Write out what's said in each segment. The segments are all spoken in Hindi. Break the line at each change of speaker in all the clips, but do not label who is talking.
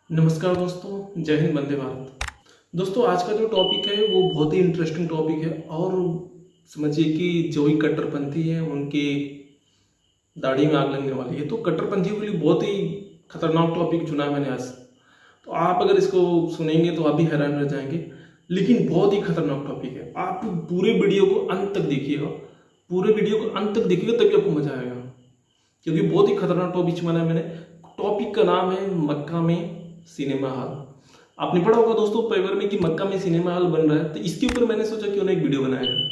नमस्कार दोस्तों, जय हिंद, वंदे भारत। दोस्तों, आज का जो टॉपिक है वो बहुत ही इंटरेस्टिंग टॉपिक है और समझिए कि जो ही कट्टरपंथी है उनकी दाढ़ी में आग लगने वाली है। तो कट्टरपंथियों के लिए बहुत ही खतरनाक टॉपिक चुना है मैंने आज। तो आप अगर इसको सुनेंगे तो आप भी हैरान रह जाएंगे, लेकिन बहुत ही खतरनाक टॉपिक है। आप पूरे वीडियो को अंत तक देखिएगा, पूरे वीडियो को अंत तक देखिएगा तभी आपको मजा आएगा, क्योंकि बहुत ही खतरनाक टॉपिक चुना है मैंने। टॉपिक का नाम है मक्का में सिनेमा हॉल। आपने पढ़ा होगा दोस्तों पेपर में कि मक्का में सिनेमा हॉल बन रहा है, तो इसके ऊपर मैंने सोचा क्यों ना एक वीडियो बनाया जाए।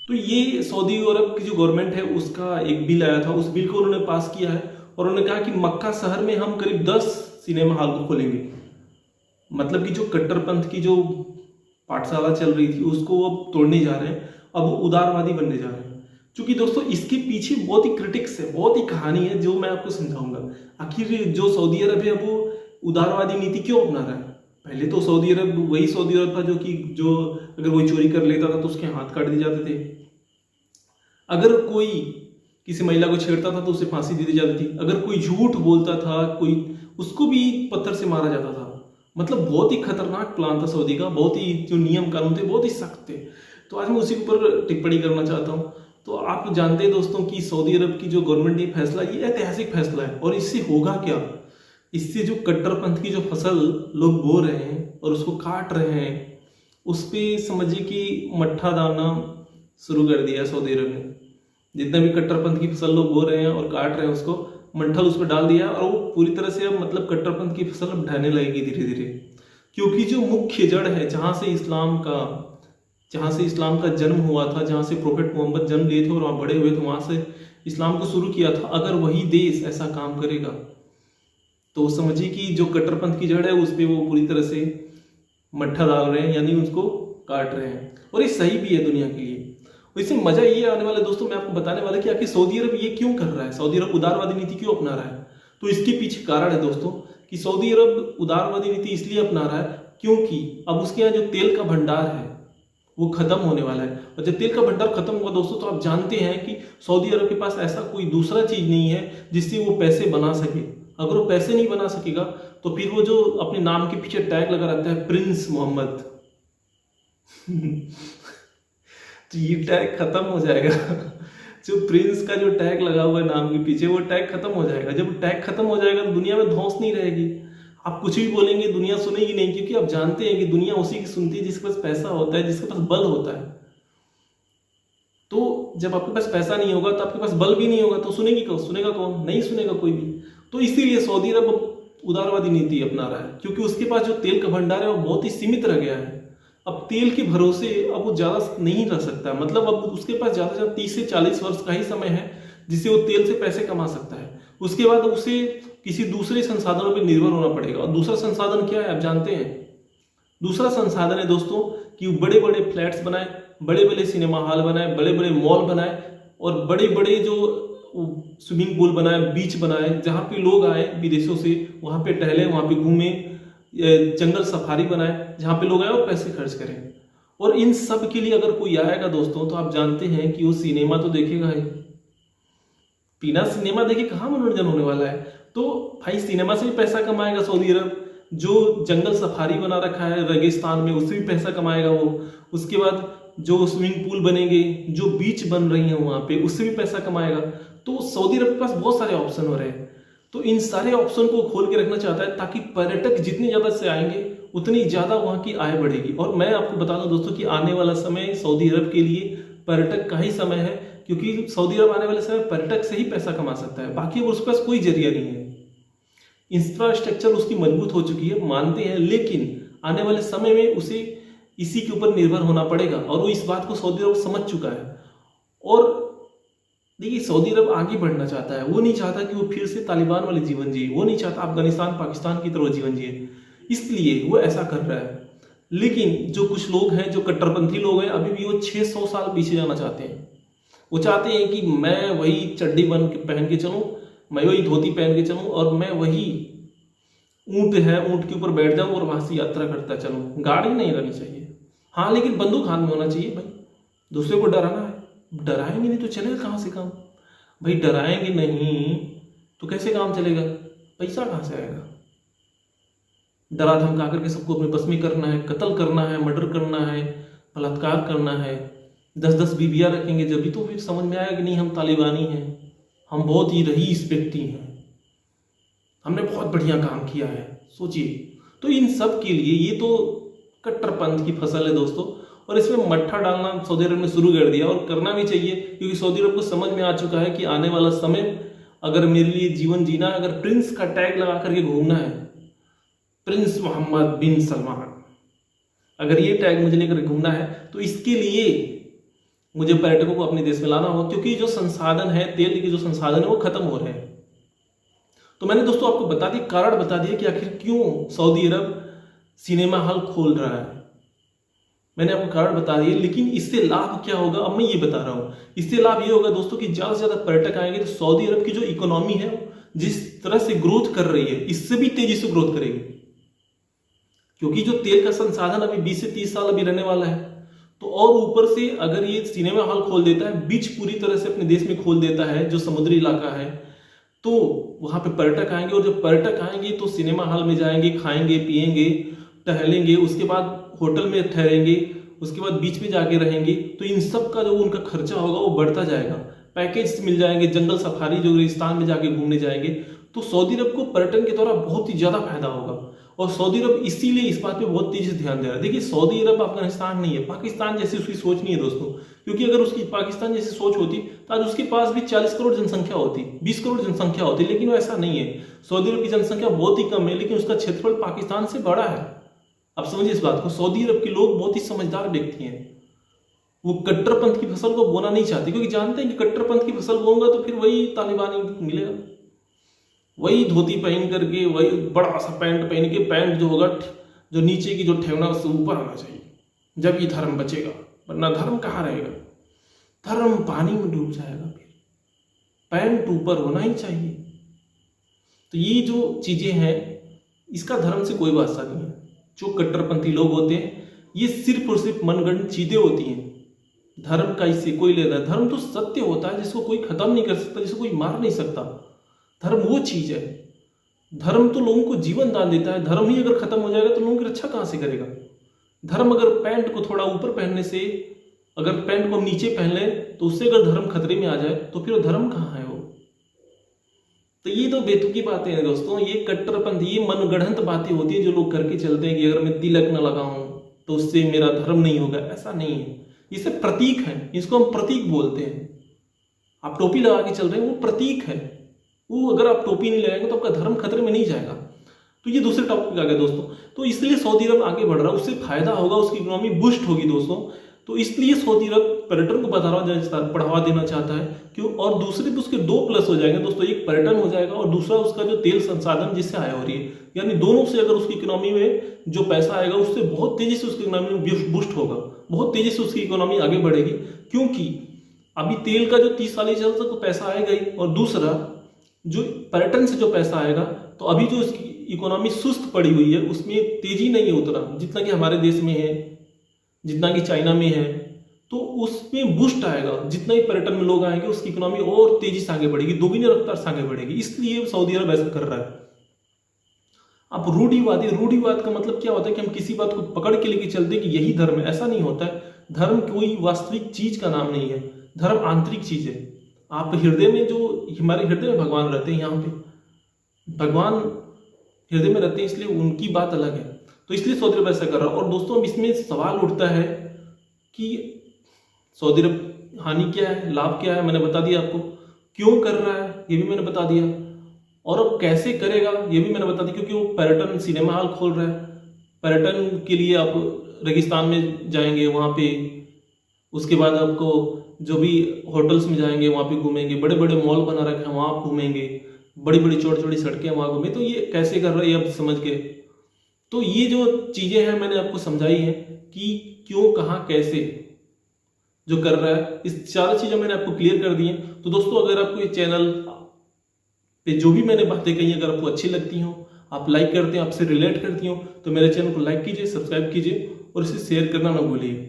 तो ये सऊदी अरब की जो गवर्नमेंट है उसका एक बिल आया था, उस बिल को उन्होंने पास किया है और उन्होंने कहा कि मक्का शहर में हम करीब 10 सिनेमा हॉल को खोलेंगे। मतलब कि जो कट्टरपंथ की जो पाठशाला चल रही थी उसको वो अब तोड़ने जा रहे हैं, अब वो उदारवादी बनने जा रहे हैं। क्योंकि दोस्तों इसके पीछे बहुत ही क्रिटिक्स है, बहुत ही कहानी है जो मैं आपको समझाऊंगा। आखिर जो सऊदी अरब है वो उदारवादी नीति क्यों अपना रहा है। पहले तो सऊदी अरब वही सऊदी अरब था जो अगर कोई चोरी कर लेता था तो उसके हाथ काट दिए जाते थे, अगर कोई किसी महिला को छेड़ता था तो उसे फांसी दे दी जाती थी, अगर कोई झूठ बोलता था कोई उसको भी पत्थर से मारा जाता था। मतलब बहुत ही खतरनाक प्लान था सऊदी का, बहुत ही जो नियम कानून थे बहुत ही सख्त थे। तो आज मैं उसी के ऊपर टिप्पणी करना चाहता हूँ। तो आप जानते हैं दोस्तों कि सऊदी अरब की जो गवर्नमेंट ने फैसला, ये ऐतिहासिक फैसला है और इससे होगा क्या। इससे जो कट्टरपंथ की जो फसल लोग बो रहे हैं और उसको काट रहे हैं, उस पर समझिए कि मट्ठा दाना शुरू कर दिया सऊदी अरब ने। जितने भी कट्टरपंथ की फसल लोग बो रहे हैं और काट रहे हैं उसको मंठल उस पर डाल दिया और वो पूरी तरह से अब मतलब कट्टरपंथ की फसल अब ढहने लगेगी धीरे धीरे। क्योंकि जो मुख्य जड़ है जहाँ से इस्लाम का जन्म हुआ था, जहाँ से प्रोफेट मोहम्मद जन्म लिए थे और वहाँ बड़े हुए थे, वहाँ से इस्लाम को शुरू किया था। अगर वही देश ऐसा काम करेगा तो समझिए कि जो कट्टरपंथ की जड़ है उस पर वो पूरी तरह से मट्ठा डाल रहे हैं, यानी उसको काट रहे हैं। और ये सही भी है दुनिया के लिए। वैसे मजा ये आने वाला है दोस्तों, मैं आपको बताने वाला कि आखिर सऊदी अरब ये क्यों कर रहा है, सऊदी अरब उदारवादी नीति क्यों अपना रहा है। तो इसके पीछे कारण है दोस्तों कि सऊदी अरब उदारवादी नीति इसलिए अपना रहा है क्योंकि अब उसके यहाँ जो तेल का भंडार है वो खत्म होने वाला है। और जब तेल का भंडार खत्म होगा दोस्तों तो आप जानते हैं कि सऊदी अरब के पास ऐसा कोई दूसरा चीज नहीं है जिससे वो पैसे बना सके। अगर वो पैसे नहीं बना सकेगा तो फिर वो जो अपने नाम के पीछे टैग लगा रहता है प्रिंस मोहम्मद तो ये टैग खत्म हो जाएगा जो प्रिंस का जो टैग लगा हुआ है नाम के पीछे, वो टैग खत्म हो जाएगा। जब टैग खत्म हो जाएगा तो दुनिया में धौंस नहीं रहेगी। आप कुछ भी बोलेंगे दुनिया सुनेगी नहीं, क्योंकि आप जानते हैं कि दुनिया उसी की सुनती है जिसके पास पैसा होता है, जिसके पास बल होता है। तो जब आपके पास पैसा नहीं होगा तो आपके पास बल भी नहीं होगा, तो सुनेगा कौन? नहीं सुनेगा कोई भी। तो इसीलिए सऊदी अरब उदारवादी नीति अपना रहा है, क्योंकि उसके पास जो तेल का भंडार है वो बहुत ही सीमित रह गया है। अब तेल के भरोसे अब वो ज्यादा नहीं रह सकता। मतलब अब उसके पास ज्यादा से ज्यादा 30 से 40 वर्ष का ही समय है जिससे वो तेल से पैसे कमा सकता है। उसके बाद उसे किसी दूसरे संसाधनों पर निर्भर होना पड़ेगा। और दूसरा संसाधन क्या है आप जानते हैं? दूसरा संसाधन है दोस्तों कि वो बड़े बड़े फ्लैट्स बनाए, बड़े बड़े सिनेमा हॉल बनाए, बड़े बड़े मॉल बनाए और बड़े बड़े जो स्विमिंग पूल बनाए, बीच बनाए, जहाँ पे लोग आए विदेशों से, वहाँ पे टहले, वहाँ पे घूमे, जंगल सफारी बनाए जहाँ पे लोग आए और पैसे खर्च करें। और इन सब के लिए अगर कोई आएगा दोस्तों तो आप जानते हैं कि वो सिनेमा तो देखेगा ही। बिना सिनेमा देखे कहाँ मनोरंजन होने वाला है। तो भाई सिनेमा से भी पैसा कमाएगा सऊदी अरब, जो जंगल सफारी बना रखा है रेगिस्तान में उससे भी पैसा कमाएगा वो। उसके बाद जो स्विमिंग पूल बनेंगे, जो बीच बन रही हैं वहाँ पे, उससे भी पैसा कमाएगा। तो सऊदी अरब के पास बहुत सारे ऑप्शन हो रहे हैं। तो इन सारे ऑप्शन को खोल के रखना चाहता है ताकि पर्यटक जितने ज्यादा से आएंगे उतनी ज्यादा वहाँ की आय बढ़ेगी। और मैं आपको बता दूं दोस्तों कि आने वाला समय सऊदी अरब के लिए पर्यटक का ही समय है, क्योंकि सऊदी अरब आने वाले समय पर्यटक से ही पैसा कमा सकता है, बाकी उसके पास कोई जरिया नहीं है। इंफ्रास्ट्रक्चर उसकी मजबूत हो चुकी है, मानते हैं, लेकिन आने वाले समय में उसे इसी के ऊपर निर्भर होना पड़ेगा और वो इस बात को सऊदी अरब समझ चुका है। और देखिए सऊदी अरब आगे बढ़ना चाहता है, वो नहीं चाहता कि वो फिर से तालिबान वाले जीवन जिए, वो नहीं चाहता अफगानिस्तान पाकिस्तान की तरह जीवन जिए, इसलिए वो ऐसा कर रहा है। लेकिन जो कुछ लोग हैं, जो कट्टरपंथी लोग हैं, अभी भी वो 600 साल पीछे जाना चाहते हैं। वो चाहते हैं कि मैं वही चड्डी पहन के चलूं, मैं वही धोती पहन के चलूं और मैं वही ऊंट है, ऊंट के ऊपर बैठ जाऊं और वहां से यात्रा करता चलूं। गाड़ी नहीं रहनी चाहिए, हाँ, लेकिन बंदूक हाथ में होना चाहिए। भाई दूसरे को डराना है, डराएंगे नहीं तो चलेगा कहाँ से काम? भाई डराएंगे नहीं तो कैसे काम चलेगा? पैसा कहाँ से आएगा? डरा धमका करके सबको अपने बस में करना है, कत्ल करना है, मर्डर करना है, बलात्कार करना है, 10-10 बीवियाँ रखेंगे, जब भी तो फिर समझ में आया कि नहीं हम तालिबानी हैं, हम बहुत ही रईस व्यक्ति हैं, हमने बहुत बढ़िया काम किया है। सोचिए, तो इन सब के लिए ये तो कट्टरपंथ की फसल है दोस्तों, और इसमें मट्ठा डालना सऊदी अरब ने शुरू कर दिया, और करना भी चाहिए, क्योंकि सऊदी अरब को समझ में आ चुका है कि आने वाला समय अगर मेरे लिए जीवन जीना है, अगर प्रिंस का टैग लगा करके घूमना है, प्रिंस मोहम्मद बिन सलमान, अगर ये टैग मुझे लेकर घूमना है, तो इसके लिए मुझे पर्यटकों को अपने देश में लाना होगा, क्योंकि जो संसाधन है, तेल के जो संसाधन है वो खत्म हो रहे हैं। तो मैंने दोस्तों आपको बता दिया, कारण बता दिया कि आखिर क्यों सऊदी अरब सिनेमा हॉल खोल रहा है, मैंने आपको कारण बता दिए। लेकिन इससे लाभ क्या होगा अब मैं ये बता रहा हूँ। इससे लाभ ये होगा दोस्तों कि ज्यादा से ज्यादा पर्यटक आएंगे, तो सऊदी अरब की जो इकोनॉमी है जिस तरह से ग्रोथ कर रही है, इससे भी तेजी से ग्रोथ करेगी, क्योंकि जो तेल का संसाधन अभी 20 से 30 साल अभी रहने वाला है। तो और ऊपर से अगर ये सिनेमा हॉल खोल देता है, बीच पूरी तरह से अपने देश में खोल देता है, जो समुद्री इलाका है, तो वहां पे पर्यटक आएंगे, और जब पर्यटक आएंगे तो सिनेमा हॉल में जाएंगे, खाएंगे, पिएंगे, टहलेंगे, उसके बाद होटल में ठहरेंगे, उसके बाद बीच में जाके रहेंगे, तो इन सब का जो उनका खर्चा होगा वो बढ़ता जाएगा। पैकेज मिल जाएंगे, जंगल सफारी जो रेगिस्तान में जाके घूमने जाएंगे, तो सऊदी अरब को पर्यटन के द्वारा बहुत ही ज्यादा फायदा होगा। और सऊदी अरब इसीलिए इस बात पे बहुत तेजी से ध्यान दे रहा है। देखिए, सऊदी अरब अफगानिस्तान नहीं है, पाकिस्तान जैसी उसकी सोच नहीं है दोस्तों, क्योंकि अगर उसकी पाकिस्तान जैसी सोच होती तो आज उसके पास भी 40 करोड़ जनसंख्या होती, 20 करोड़ जनसंख्या होती, लेकिन वो ऐसा नहीं है। सऊदी अरब की जनसंख्या बहुत ही कम है, लेकिन उसका क्षेत्रफल पाकिस्तान से बड़ा है। आप समझिए इस बात को, सऊदी अरब के लोग बहुत ही समझदार व्यक्ति हैं, वो कट्टरपंथ की फसल को बोना नहीं चाहते, क्योंकि जानते हैं कि कट्टरपंथ की फसल बोऊंगा तो फिर वही तालिबानी मिलेगा, वही धोती पहन करके, वही बड़ा सा पैंट पहन के, पैंट जो होगा जो नीचे की जो ठेवना उससे ऊपर आना चाहिए, जब ये धर्म बचेगा, वरना धर्म कहाँ रहेगा, धर्म पानी में डूब जाएगा, फिर पैंट ऊपर होना ही चाहिए। तो ये जो चीजें हैं, इसका धर्म से कोई वास्ता नहीं है। जो कट्टरपंथी लोग होते हैं, ये सिर्फ और सिर्फ मनगढ़ंत चीजें होती हैं, धर्म का इससे कोई लेना है। धर्म तो सत्य होता है जिसको कोई खत्म नहीं कर सकता, जिसको कोई मार नहीं सकता। धर्म वो चीज है, धर्म तो लोगों को जीवन दान देता है। धर्म ही अगर खत्म हो जाएगा तो लोगों की रक्षा कहां से करेगा। धर्म अगर पैंट को थोड़ा ऊपर पहनने से, अगर पैंट को नीचे पहन ले तो उससे अगर धर्म खतरे में आ जाए तो फिर धर्म कहाँ है वो। तो ये तो बेतुकी बातें हैं दोस्तों, ये कट्टरपंथ, ये मनगढ़ंत बातें होती है जो लोग करके चलते हैं कि अगर मैं तिलक न लगाऊं तो उससे मेरा धर्म नहीं होगा। ऐसा नहीं है, ये सब प्रतीक है, इसको हम प्रतीक बोलते हैं। आप टोपी लगा के चल रहे हैं, वो प्रतीक है, वो अगर आप टोपी नहीं लगाएंगे तो आपका धर्म खतरे में नहीं जाएगा। तो ये दूसरे टॉपिक आ गया दोस्तों। तो इसलिए सऊदी अरब आगे बढ़ रहा है, उससे फायदा होगा, उसकी इकोनॉमी बूस्ट होगी दोस्तों। तो इसलिए सऊदी अरब पर्यटन को बढ़ावा देना चाहता है क्यों। और दूसरे भी उसके दो प्लस हो जाएंगे दोस्तों, एक पर्यटन हो जाएगा और दूसरा उसका जो तेल संसाधन जिससे आय हो रही है, यानी दोनों से अगर उसकी इकोनॉमी में जो पैसा आएगा उससे बहुत तेजी से उसकी इकोनॉमी में बूस्ट होगा, बहुत तेजी से उसकी इकोनॉमी आगे बढ़ेगी। क्योंकि अभी तेल का जो 30 साल चल तो पैसा आएगा ही, और दूसरा जो पर्यटन से जो पैसा आएगा, तो अभी जो इसकी इकोनॉमी सुस्त पड़ी हुई है उसमें तेजी नहीं है उतना, जितना कि हमारे देश में है, जितना कि चाइना में है, तो उसमें बूस्ट आएगा। जितना ही पर्यटन में लोग आएंगे उसकी इकोनॉमी और तेजी से आगे बढ़ेगी, दोगुनी रफ्तार से आगे बढ़ेगी। इसलिए सऊदी अरब ऐसा कर रहा है। अब रूढ़िवाद का मतलब क्या होता है कि हम किसी बात को पकड़ के लेके चलते कि यही धर्म है, ऐसा नहीं होता है। धर्म कोई वास्तविक चीज का नाम नहीं है, धर्म आंतरिक चीज है। आप हृदय में, जो हमारे हृदय में भगवान रहते हैं, यहाँ पे भगवान हृदय में रहते हैं, इसलिए उनकी बात अलग है। तो इसलिए सऊदी अरब ऐसा कर रहा है। और दोस्तों अब इसमें सवाल उठता है कि सऊदी अरब हानि क्या है, लाभ क्या है, मैंने बता दिया आपको। क्यों कर रहा है ये भी मैंने बता दिया, और अब कैसे करेगा ये भी मैंने बता दिया। क्योंकि वो पर्यटन सिनेमा हॉल खोल रहा है, पर्यटन के लिए आप रेगिस्तान में जाएंगे, वहाँ पे उसके बाद आपको जो भी होटल्स में जाएंगे वहाँ पे घूमेंगे, बड़े बड़े मॉल बना रखे हैं वहाँ घूमेंगे, बड़ी बड़ी चौड़ी चौड़ी सड़कें वहाँ घूमें। तो ये कैसे कर रहा है आप समझ गए। तो ये जो चीजें हैं मैंने आपको समझाई हैं कि क्यों, कहाँ, कैसे जो कर रहा है, इस चार चीजें मैंने आपको क्लियर कर दी हैं। तो दोस्तों अगर आपको ये चैनल पे जो भी मैंने बातें कही अगर आपको अच्छी लगती हो, आप लाइक करते हैं, आपसे रिलेट करती हो, तो मेरे चैनल को लाइक कीजिए, सब्सक्राइब कीजिए और इसे शेयर करना ना भूलिए।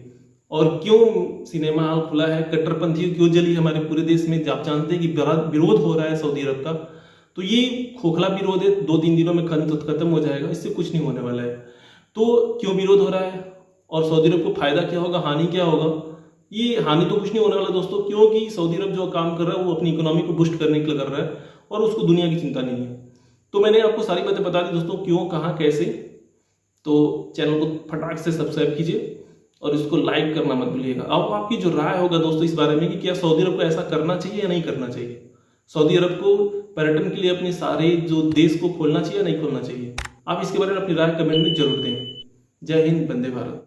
और क्यों सिनेमा हॉल खुला है, कट्टरपंथी क्यों जली हमारे पूरे देश में, आप जानते हैं कि विरोध हो रहा है सऊदी अरब का, तो ये खोखला विरोध है, 2-3 दिनों में खत्म हो जाएगा, इससे कुछ नहीं होने वाला है। तो क्यों विरोध हो रहा है और सऊदी अरब को फायदा क्या होगा, हानि क्या होगा? ये हानि तो कुछ नहीं होने वाला दोस्तों, क्योंकि सऊदी अरब जो काम कर रहा है वो अपनी इकोनॉमी को बूस्ट करने के लिए कर रहा है और उसको दुनिया की चिंता नहीं है। तो मैंने आपको सारी बातें बता दी दोस्तों, क्यों, कहाँ, कैसे। तो चैनल को फटाक से सब्सक्राइब कीजिए और इसको लाइक करना मत भूलिएगा। अब आपकी जो राय होगा दोस्तों इस बारे में कि क्या सऊदी अरब को ऐसा करना चाहिए या नहीं करना चाहिए, सऊदी अरब को पर्यटन के लिए अपने सारे जो देश को खोलना चाहिए या नहीं खोलना चाहिए, आप इसके बारे में अपनी राय कमेंट में जरूर दें। जय हिंद, वंदे भारत।